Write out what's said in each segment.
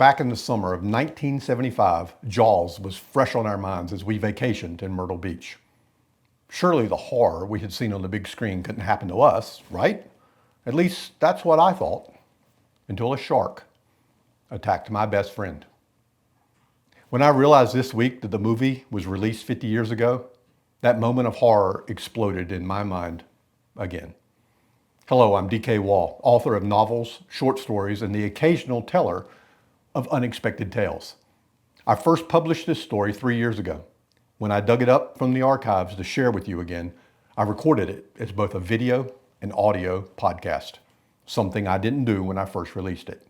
Back in the summer of 1975, Jaws was fresh on our minds as we vacationed in Myrtle Beach. Surely the horror we had seen on the big screen couldn't happen to us, right? At least that's what I thought, until a shark attacked my best friend. When I realized this week that the movie was released 50 years ago, that moment of horror exploded in my mind again. Hello, I'm DK Wall, author of novels, short stories, and the occasional teller of unexpected tales. I first published this story 3 years ago. When I dug it up from the archives to share with you again, I recorded it as both a video and audio podcast, something I didn't do when I first released it.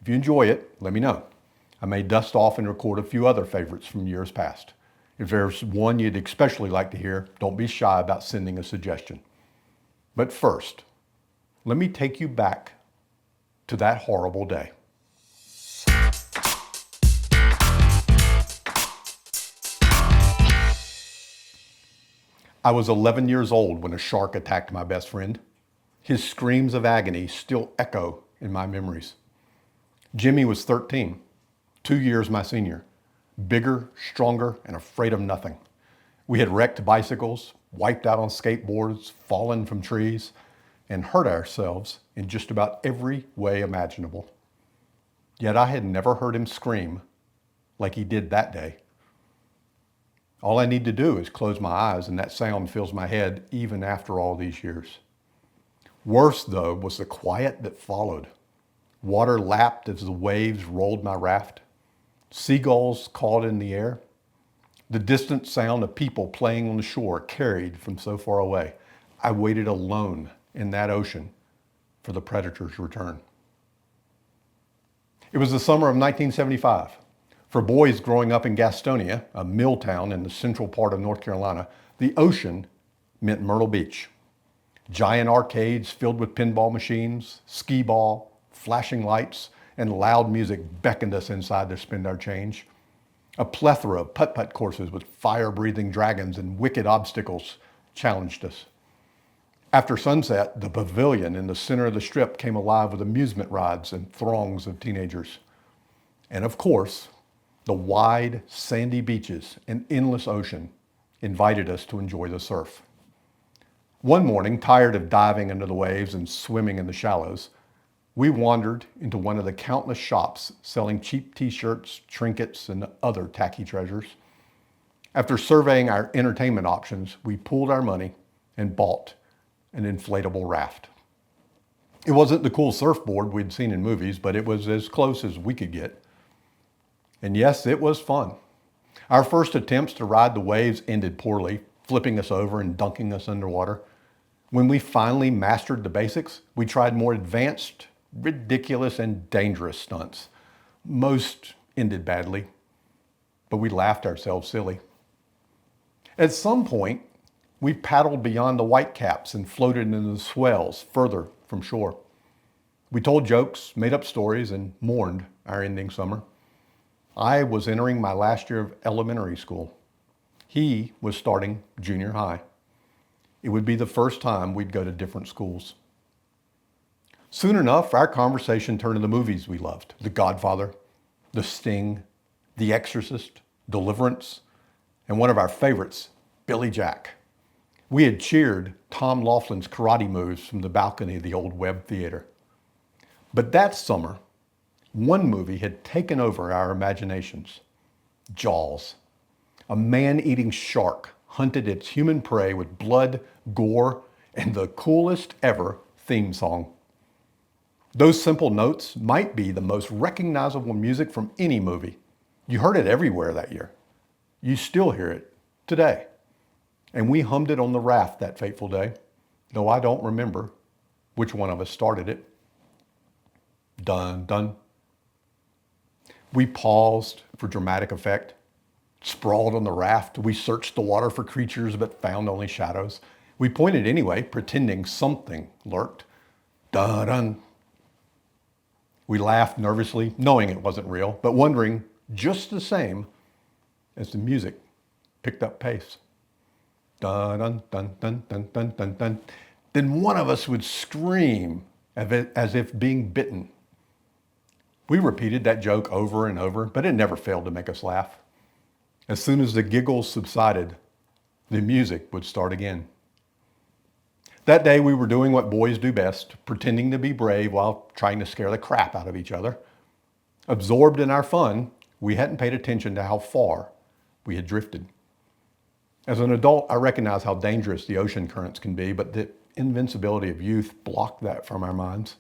If you enjoy it, let me know. I may dust off and record a few other favorites from years past. If there's one you'd especially like to hear, don't be shy about sending a suggestion. But first, let me take you back to that horrible day. I was 11 years old when a shark attacked my best friend. His screams of agony still echo in my memories. Jimmy was 13, 2 years my senior, bigger, stronger, and afraid of nothing. We had wrecked bicycles, wiped out on skateboards, fallen from trees, and hurt ourselves in just about every way imaginable. Yet I had never heard him scream like he did that day. All I need to do is close my eyes and that sound fills my head even after all these years. Worse, though, was the quiet that followed. Water lapped as the waves rolled my raft. Seagulls cawed in the air. The distant sound of people playing on the shore carried from so far away. I waited alone in that ocean for the predator's return. It was the summer of 1975. For boys growing up in Gastonia, a mill town in the central part of North Carolina, the ocean meant Myrtle Beach. Giant arcades filled with pinball machines, skee ball, flashing lights, and loud music beckoned us inside to spend our change. A plethora of putt-putt courses with fire-breathing dragons and wicked obstacles challenged us. After sunset, the pavilion in the center of the strip came alive with amusement rides and throngs of teenagers. And of course, the wide, sandy beaches and endless ocean invited us to enjoy the surf. One morning, tired of diving into the waves and swimming in the shallows, we wandered into one of the countless shops selling cheap t-shirts, trinkets, and other tacky treasures. After surveying our entertainment options, we pooled our money and bought an inflatable raft. It wasn't the cool surfboard we'd seen in movies, but it was as close as we could get. And yes, it was fun. Our first attempts to ride the waves ended poorly, flipping us over and dunking us underwater. When we finally mastered the basics, we tried more advanced, ridiculous, and dangerous stunts. Most ended badly, but we laughed ourselves silly. At some point, we paddled beyond the whitecaps and floated into the swells further from shore. We told jokes, made up stories, and mourned our ending summer. I was entering my last year of elementary school. He was starting junior high. It would be the first time we'd go to different schools. Soon enough, our conversation turned to the movies we loved: The Godfather, The Sting, The Exorcist, Deliverance, and one of our favorites, Billy Jack. We had cheered Tom Laughlin's karate moves from the balcony of the old Webb Theater. But that summer, one movie had taken over our imaginations: Jaws. A man-eating shark hunted its human prey with blood, gore, and the coolest ever theme song. Those simple notes might be the most recognizable music from any movie. You heard it everywhere that year. You still hear it today. And we hummed it on the raft that fateful day, though I don't remember which one of us started it. Dun, dun. We paused for dramatic effect. Sprawled on the raft, we searched the water for creatures but found only shadows. We pointed anyway, pretending something lurked. Dun dun. We laughed nervously, knowing it wasn't real, but wondering just the same as the music picked up pace. Dun dun dun dun dun dun dun dun. Then one of us would scream as if being bitten. We repeated that joke over and over, but it never failed to make us laugh. As soon as the giggles subsided, the music would start again. That day we were doing what boys do best, pretending to be brave while trying to scare the crap out of each other. Absorbed in our fun, we hadn't paid attention to how far we had drifted. As an adult, I recognize how dangerous the ocean currents can be, but the invincibility of youth blocked that from our minds.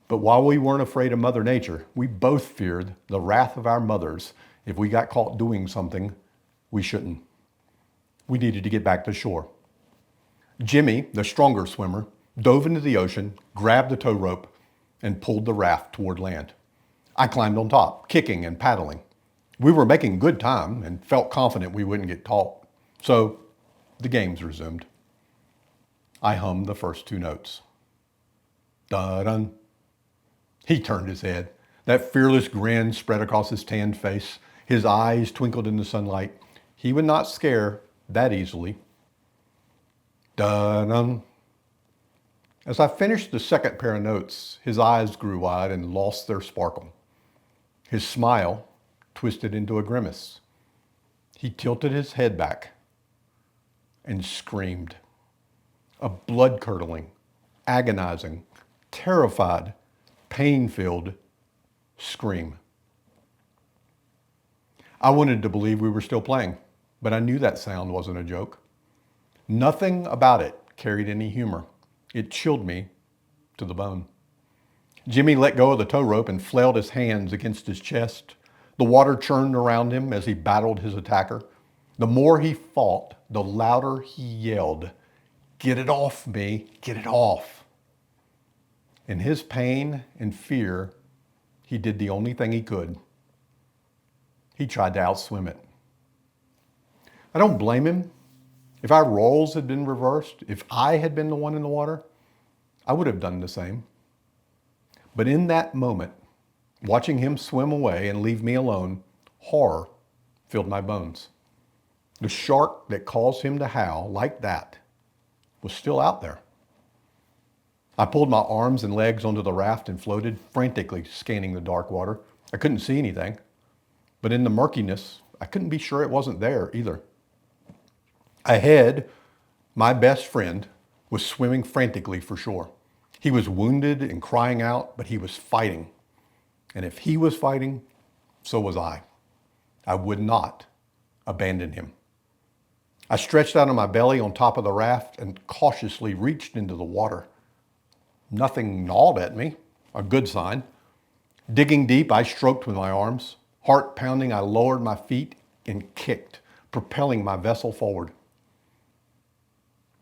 But while we weren't afraid of Mother Nature, we both feared the wrath of our mothers if we got caught doing something we shouldn't. We needed to get back to shore. Jimmy, the stronger swimmer, dove into the ocean, grabbed the tow rope, and pulled the raft toward land. I climbed on top, kicking and paddling. We were making good time and felt confident we wouldn't get caught. So the games resumed. I hummed the first two notes. Da-dun. He turned his head. That fearless grin spread across his tanned face. His eyes twinkled in the sunlight. He would not scare that easily. Da-dun. As I finished the second pair of notes, his eyes grew wide and lost their sparkle. His smile twisted into a grimace. He tilted his head back and screamed. A blood-curdling, agonizing, terrified, pain-filled scream. I wanted to believe we were still playing, but I knew that sound wasn't a joke. Nothing about it carried any humor. It chilled me to the bone. Jimmy let go of the tow rope and flailed his hands against his chest. The water churned around him as he battled his attacker. The more he fought, the louder he yelled, "Get it off me, get it off." In his pain and fear, he did the only thing he could. He tried to outswim it. I don't blame him. If our roles had been reversed, if I had been the one in the water, I would have done the same. But in that moment, watching him swim away and leave me alone, horror filled my bones. The shark that caused him to howl like that was still out there. I pulled my arms and legs onto the raft and floated, frantically scanning the dark water. I couldn't see anything, but in the murkiness, I couldn't be sure it wasn't there either. Ahead, my best friend was swimming frantically for shore. He was wounded and crying out, but he was fighting. And if he was fighting, so was I. I would not abandon him. I stretched out on my belly on top of the raft and cautiously reached into the water. Nothing gnawed at me, a good sign. Digging deep, I stroked with my arms. Heart pounding, I lowered my feet and kicked, propelling my vessel forward.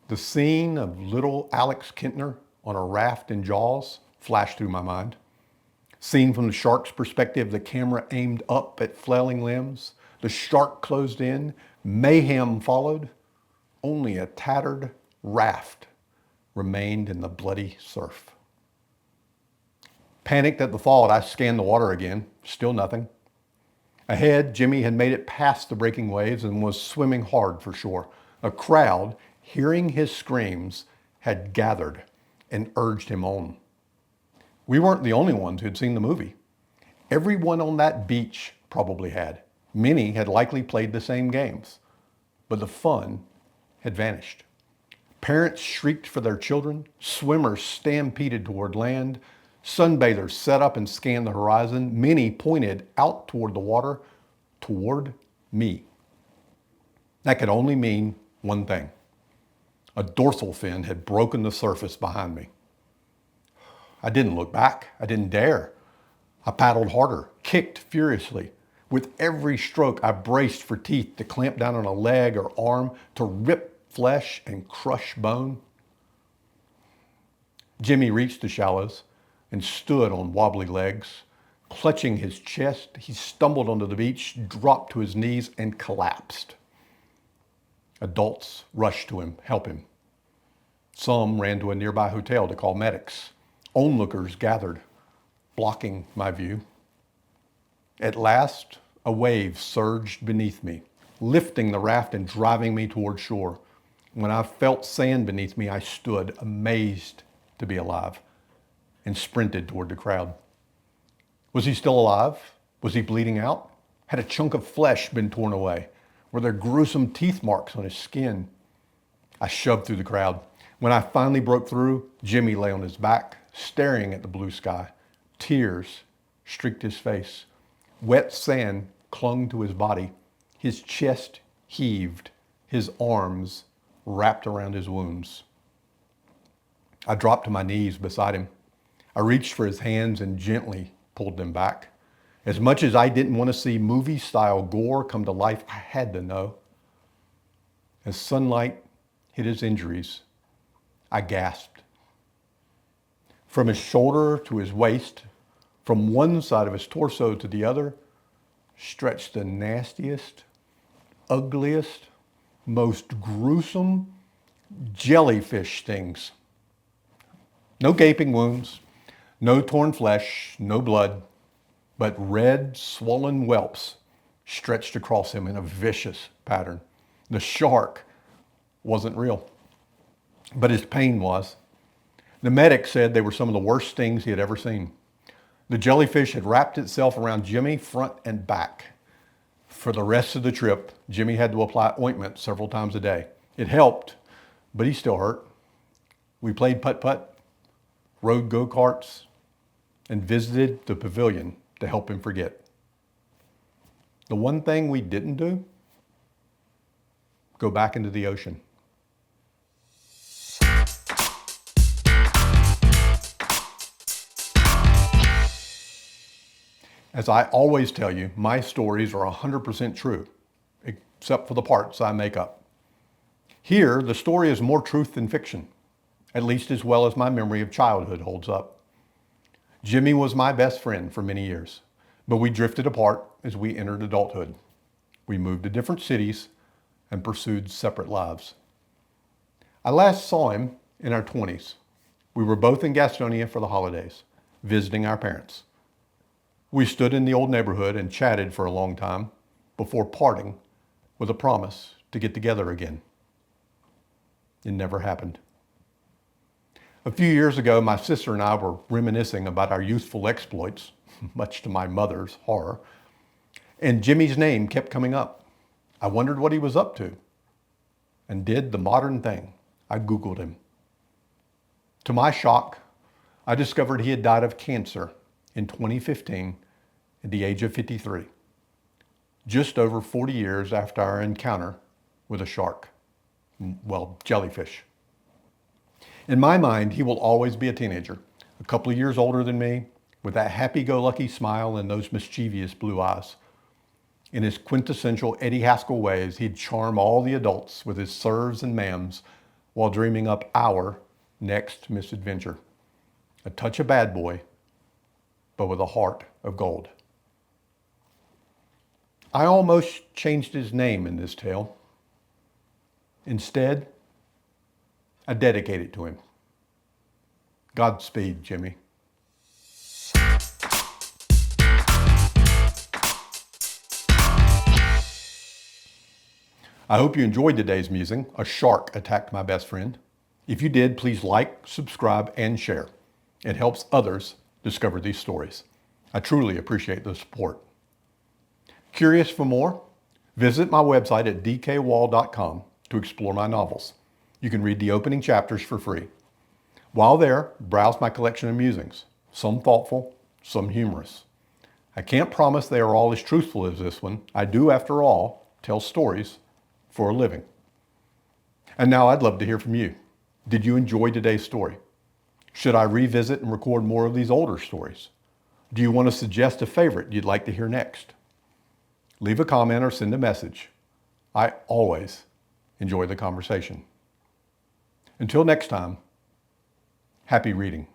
The scene of little Alex Kintner on a raft in Jaws flashed through my mind. Seen from the shark's perspective, the camera aimed up at flailing limbs. The shark closed in. Mayhem followed. Only a tattered raft remained in the bloody surf. Panicked at the thought, I scanned the water again. Still nothing. Ahead, Jimmy had made it past the breaking waves and was swimming hard for shore. A crowd, hearing his screams, had gathered and urged him on. We weren't the only ones who had seen the movie. Everyone on that beach probably had. Many had likely played the same games, but the fun had vanished. Parents shrieked for their children. Swimmers stampeded toward land. Sunbathers set up and scanned the horizon. Many pointed out toward the water, toward me. That could only mean one thing. A dorsal fin had broken the surface behind me. I didn't look back. I didn't dare. I paddled harder, kicked furiously. With every stroke, I braced for teeth to clamp down on a leg or arm, to rip flesh and crush bone. Jimmy reached the shallows and stood on wobbly legs. Clutching his chest, he stumbled onto the beach, dropped to his knees, and collapsed. Adults rushed to him, help him. Some ran to a nearby hotel to call medics. Onlookers gathered, blocking my view. At last, a wave surged beneath me, lifting the raft and driving me toward shore. When I felt sand beneath me, I stood, amazed to be alive, and sprinted toward the crowd. Was he still alive? Was he bleeding out? Had a chunk of flesh been torn away? Were there gruesome teeth marks on his skin? I shoved through the crowd. When I finally broke through, Jimmy lay on his back, staring at the blue sky. Tears streaked his face. Wet sand clung to his body. His chest heaved. His arms wrapped around his wounds. I dropped to my knees beside him. I reached for his hands and gently pulled them back. As much as I didn't want to see movie-style gore come to life, I had to know. As sunlight hit his injuries, I gasped. From his shoulder to his waist, from one side of his torso to the other, stretched the nastiest, ugliest, most gruesome jellyfish stings. No gaping wounds, no torn flesh, no blood, but red, swollen whelps stretched across him in a vicious pattern. The shark wasn't real, but his pain was. The medic said they were some of the worst stings he had ever seen. The jellyfish had wrapped itself around Jimmy front and back. For the rest of the trip, Jimmy had to apply ointment several times a day. It helped, but he still hurt. We played putt-putt, rode go-karts, and visited the pavilion to help him forget. The one thing we didn't do, go back into the ocean. As I always tell you, my stories are 100% true, except for the parts I make up. Here, the story is more truth than fiction, at least as well as my memory of childhood holds up. Jimmy was my best friend for many years, but we drifted apart as we entered adulthood. We moved to different cities and pursued separate lives. I last saw him in our 20s. We were both in Gastonia for the holidays, visiting our parents. We stood in the old neighborhood and chatted for a long time before parting with a promise to get together again. It never happened. A few years ago, my sister and I were reminiscing about our youthful exploits, much to my mother's horror, and Jimmy's name kept coming up. I wondered what he was up to and did the modern thing. I Googled him. To my shock, I discovered he had died of cancer in 2015 at the age of 53, just over 40 years after our encounter with a shark, well, jellyfish. In my mind, he will always be a teenager, a couple of years older than me, with that happy-go-lucky smile and those mischievous blue eyes. In his quintessential Eddie Haskell ways, he'd charm all the adults with his sirs and ma'ams while dreaming up our next misadventure. A touch of bad boy, but with a heart of gold. I almost changed his name in this tale. Instead, I dedicate it to him. Godspeed, Jimmy. I hope you enjoyed today's musing. A shark attacked my best friend. If you did, please like, subscribe, and share. It helps others discover these stories. I truly appreciate the support. Curious for more? Visit my website at dkwall.com to explore my novels. You can read the opening chapters for free. While there, browse my collection of musings, some thoughtful, some humorous. I can't promise they are all as truthful as this one. I do, after all, tell stories for a living. And now I'd love to hear from you. Did you enjoy today's story? Should I revisit and record more of these older stories? Do you want to suggest a favorite you'd like to hear next? Leave a comment or send a message. I always enjoy the conversation. Until next time, happy reading.